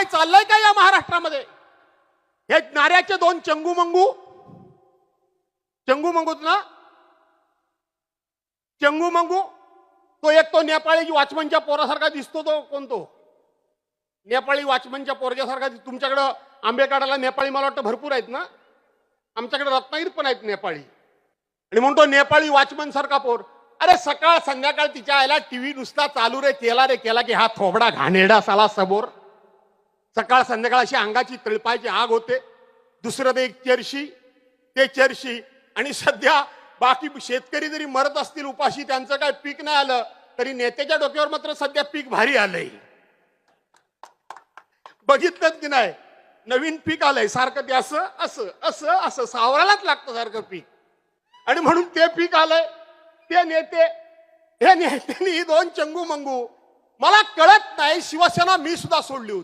काय चाललंय का या महाराष्ट्रामध्ये? हे नाऱ्याचे दोन चंगू मंगू ना, चंगू मंगू, तो एक तो नेपाळी वॉचमनच्या पोरासारखा दिसतो, तो कोणतो नेपाळी वॉचमनच्या पोरग्यासारखा. तुमच्याकडं आंबे काढायला नेपाळी मला वाटतं भरपूर आहेत ना, आमच्याकडे रत्नागिरीत पण आहेत नेपाळी. आणि म्हणतो नेपाळी वॉचमन सारखा पोर. अरे सकाळ संध्याकाळ तिच्या आईला टीव्ही नुसता चालू रे केला की हा थोबडा घाणेरडा साला सबोर. सकाळ संध्याकाळ अशी अंगाची तळपायची आग होते. दुसरं ते एक चर्शी. आणि सध्या बाकी शेतकरी जरी मरत असतील उपाशी, त्यांचं काय पीक नाही आलं तरी नेत्याच्या डोक्यावर मात्र सध्या पीक भारी आलंय. बघितलं की नाही, नवीन पीक आलंय सारखं, ते असं असं असं असं सावरायलाच लागतं सारखं पीक. आणि म्हणून ते पीक आलंय, ते नेते, हे नेत्यांनी दोन चंगू मंगू. मला कळत नाही, शिवसेना मी सुद्धा सोडली होती.